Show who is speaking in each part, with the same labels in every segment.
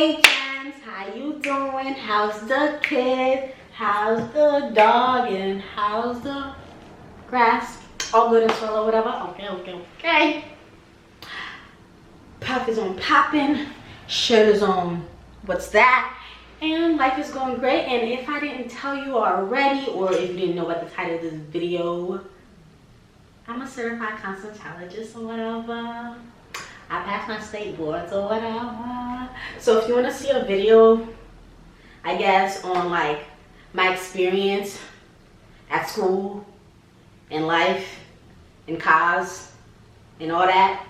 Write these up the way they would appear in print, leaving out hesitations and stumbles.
Speaker 1: Hey friends, how you doing? How's the kid? How's the dog? And how's the grass? All good as well or whatever? Okay. Puff is on popping. Shirt is on what's that? And life is going great. And if I didn't tell you already, or if you didn't know what the title of this video, I'm a certified cosmetologist or whatever. I passed my state boards or whatever. So if you want to see a video, I guess, on like my experience at school, in life, in cars, and all that,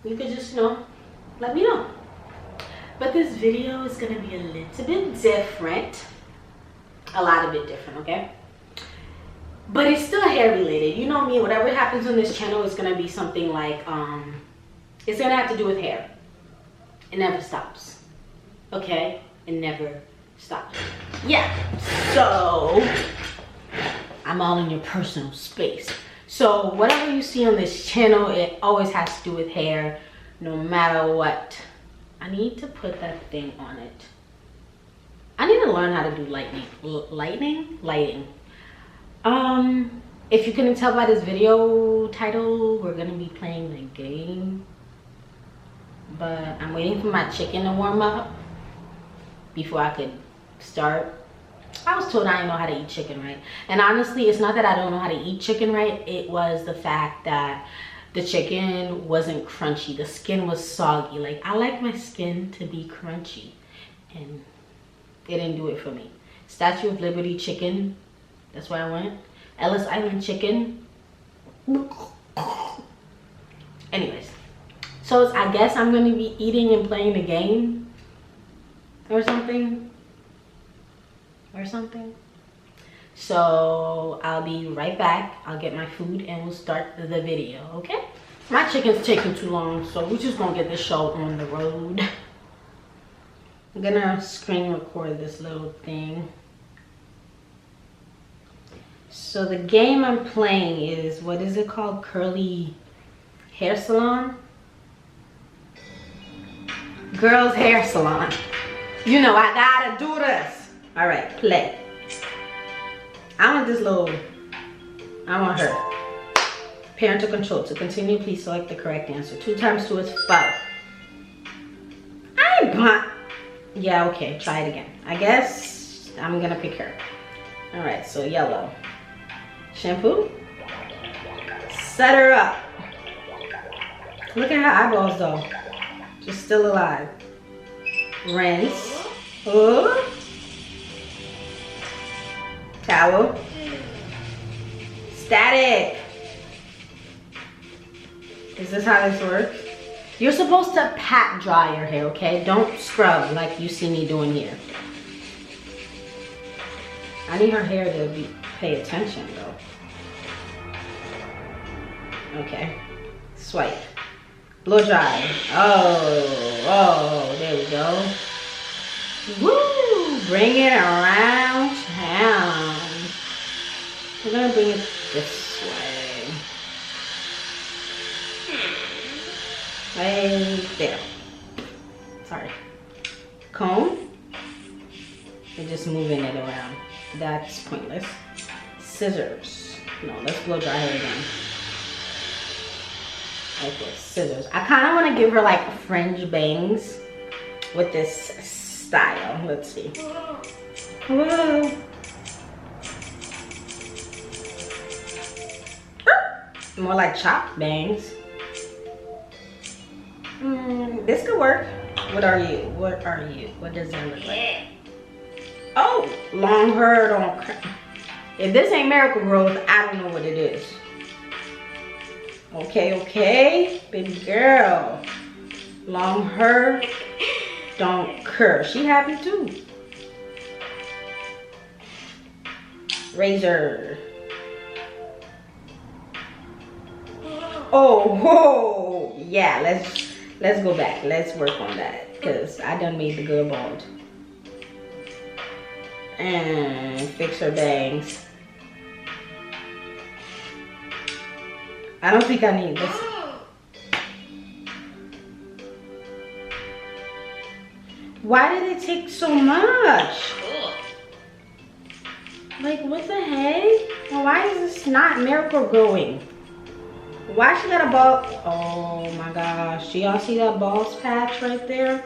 Speaker 1: you could just, let me know. But this video is going to be a little bit different. A lot of it different, okay? But it's still hair related. You know me, whatever happens on this channel is going to be something like, it's going to have to do with hair. It never stops. Okay? It never stops. Yeah. So, I'm all in your personal space. So, whatever you see on this channel, it always has to do with hair, no matter what. I need to put that thing on it. I need to learn how to do lighting. If you couldn't tell by this video title, we're going to be playing the game. But I'm waiting for my chicken to warm up before I could start. I was told I didn't know how to eat chicken right. And honestly, it's not that I don't know how to eat chicken right. It was the fact that the chicken wasn't crunchy. The skin was soggy. Like, I like my skin to be crunchy. And it didn't do it for me. Statue of Liberty chicken. That's where I went. Ellis Island chicken. Anyways. So I guess I'm going to be eating and playing the game. Or something. So I'll be right back. I'll get my food and we'll start the video, okay? My chicken's taking too long, so we're just gonna get this show on the road. I'm gonna screen record this little thing. So the game I'm playing is, what is it called? Curly Hair Salon? Girls Hair Salon. You know I gotta do this. All right, play. I want this little, I want her. Parental control. To continue, please select the correct answer. 2 times 2 is 5. I ain't blind. Yeah, okay, try it again. I guess I'm gonna pick her. All right, so yellow. Shampoo. Set her up. Look at her eyeballs though. Just still alive. Rinse. Ooh. Towel. Static. Is this how this works? You're supposed to pat dry your hair, okay? Don't scrub like you see me doing here. I need her hair to pay attention though. Okay. Swipe. Blow dry. Oh, there we go. Woo! Bring it around town. We're gonna bring it this way. Right there. Sorry. Comb. We're just moving it around. That's pointless. Scissors. No, let's blow dry her again. Like this. Scissors. I kind of want to give her like fringe bangs with this style. Let's see. Whoa. More like chopped bangs. This could work. What are you? What does that look like? Oh, long hair don't. If this ain't miracle growth, I don't know what it is. Okay, baby girl. Long hair don't curl. She happy too. Razor. Oh, whoa. Yeah, let's go back. Let's work on that because I done made the girl bald. And fix her bangs. I don't think I need this. Why did it take so much? Like, what the heck? Well, why is this not miracle growing? Why she got a ball? Oh my gosh. Do y'all see that balls patch right there?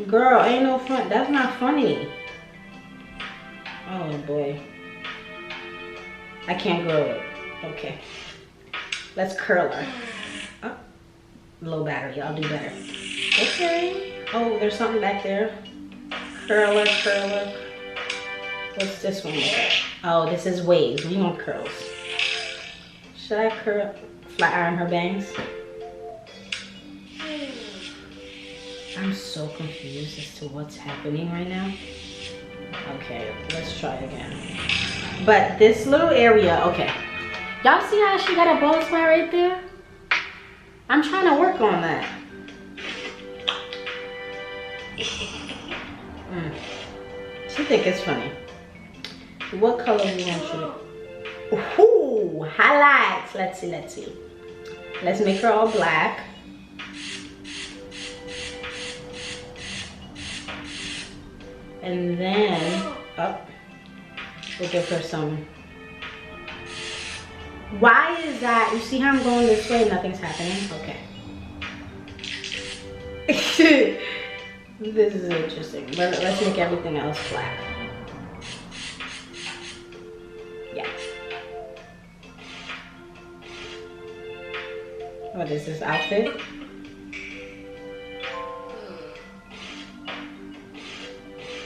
Speaker 1: Girl, ain't no fun. That's not funny. Oh boy. I can't grow it. Okay. Let's curl her. Oh, low battery. I'll do better. Okay. Oh, there's something back there. Curler, curler. What's this one? Oh, this is waves. We want curls. Should I curl, flat iron her bangs? I'm so confused as to what's happening right now. Okay, let's try again. But this little area, okay. Y'all see how she got a bald spot right there? I'm trying to work on that. She think it's funny. What color we want you to? Ooh, highlights. Let's see, let's see. Let's make her all black. And then, we'll give her some. Why is that? You see how I'm going this way? Nothing's happening? Okay. This is interesting. But let's make everything else black. Yeah. What is this outfit?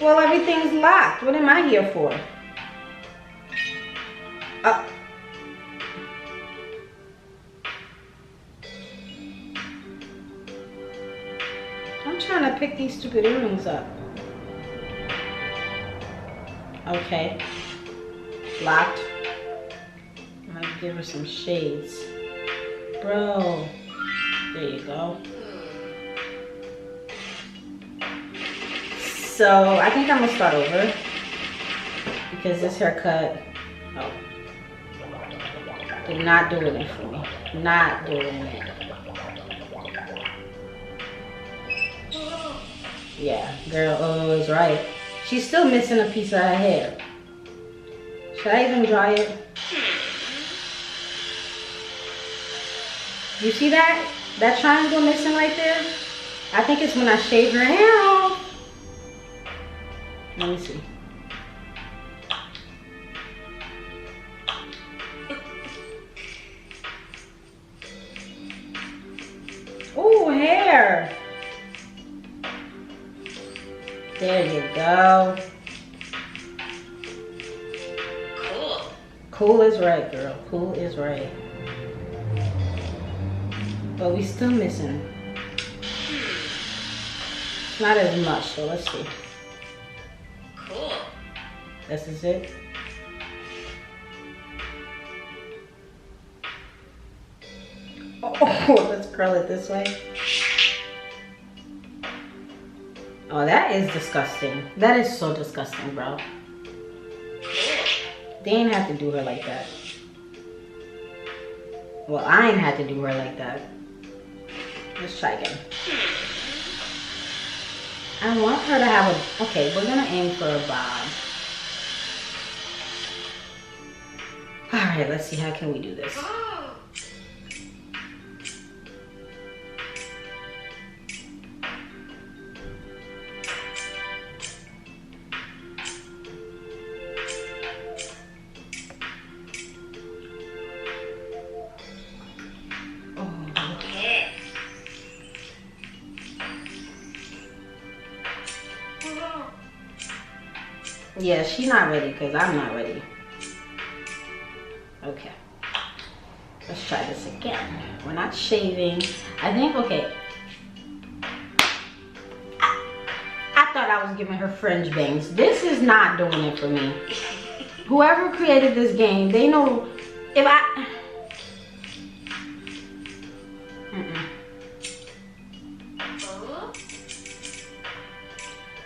Speaker 1: Well, everything's locked. What am I here for? I'm trying to pick these stupid earrings up. Okay. Locked. I'm gonna give her some shades. Bro. There you go. So I think I'm gonna start over because this haircut, is not doing it for me. Not doing it. Yeah, girl is right. She's still missing a piece of her hair. Should I even dry it? You see that? That triangle missing right there? I think it's when I shave her hair off. Let me see. Oh, hair. There you go. Cool. Cool is right, girl. Cool is right. But we still missing. Not as much, so let's see. Cool. This is it. Oh, let's curl it this way. Oh, that is disgusting. That is so disgusting, bro. They ain't have to do her like that. Well, I ain't had to do her like that. Let's try again. I want her to have a, okay, we're gonna aim for a bob. All right, let's see, how can we do this? Yeah, she's not ready because I'm not ready. Okay. Let's try this again. We're not shaving. I think, okay. I thought I was giving her fringe bangs. This is not doing it for me. Whoever created this game, they know if I...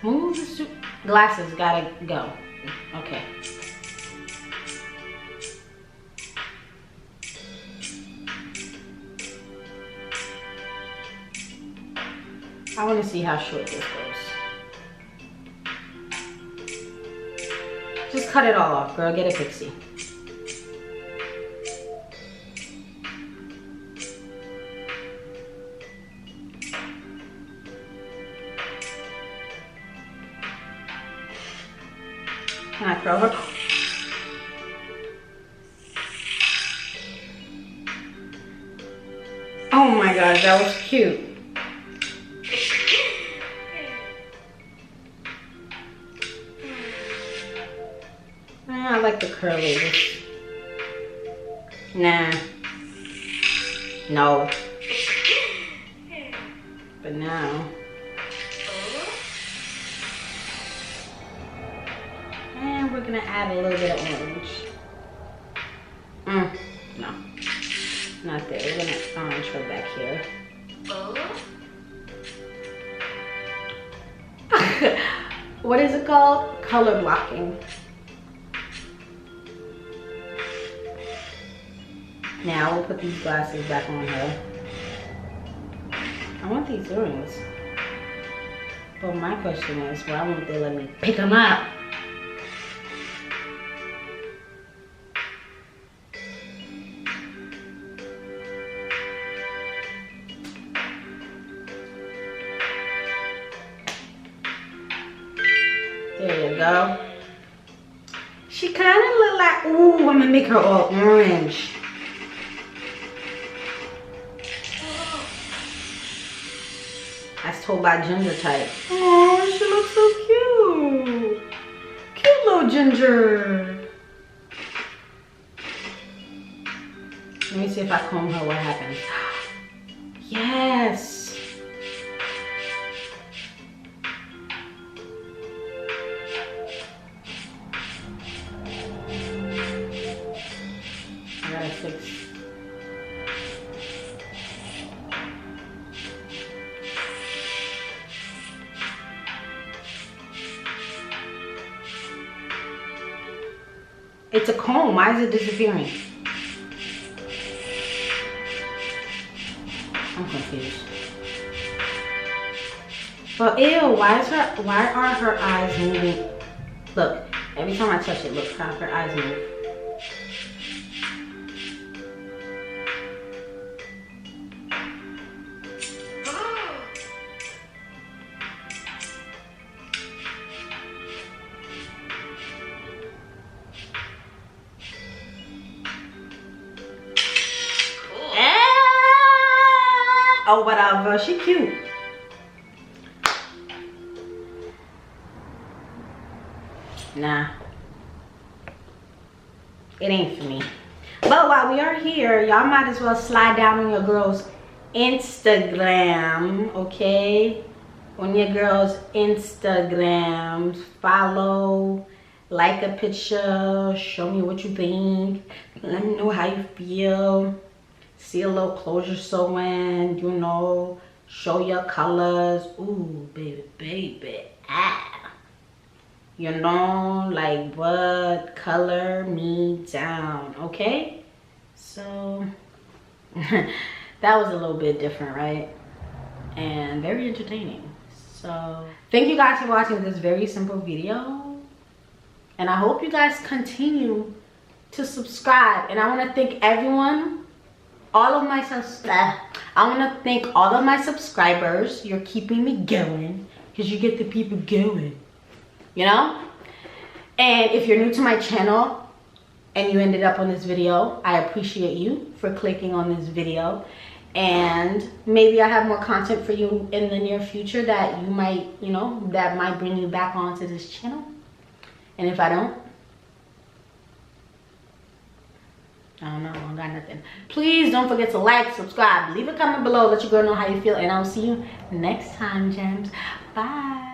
Speaker 1: Move the suit. Glasses gotta go. Okay. I want to see how short this goes. Just cut it all off, girl. Get a pixie. Can I throw her? Oh my gosh, that was cute. I like the curly. Nah. No. But now. And we're gonna add a little bit of orange. No. Not there. We're gonna orange her back here. What is it called? Color blocking. Now we'll put these glasses back on her. I want these earrings. But my question is, why won't they let me pick them up? There you go. She kind of look like, ooh, I'm gonna make her all orange. That's told by Ginger type. Oh, she looks so cute. Cute little Ginger. Let me see if I comb her, what happens. Yes. I gotta fix. It's a comb. Why is it disappearing? I'm confused. But ew, why are her eyes moving? Look, every time I touch it, look how her eyes move. Oh, whatever. She cute. Nah. It ain't for me. But while we are here, y'all might as well slide down on your girl's Instagram, okay? On your girl's Instagram. Follow, like a picture, show me what you think. Let me know how you feel. See a little closure sewing, you know, show your colors. Ooh, baby, baby, ah. You know, like what color me down, okay? So, that was a little bit different, right? And very entertaining. So, thank you guys for watching this very simple video. And I hope you guys continue to subscribe. And I want to thank everyone. I want to thank all of my subscribers. You're keeping me going because you get the people going, you know? And if you're new to my channel and you ended up on this video, I appreciate you for clicking on this video. And maybe I have more content for you in the near future that you might, you know, that might bring you back onto this channel. And if I don't know, I got nothing. Please don't forget to like, subscribe, leave a comment below, let your girl know how you feel, and I'll see you next time, gems. Bye.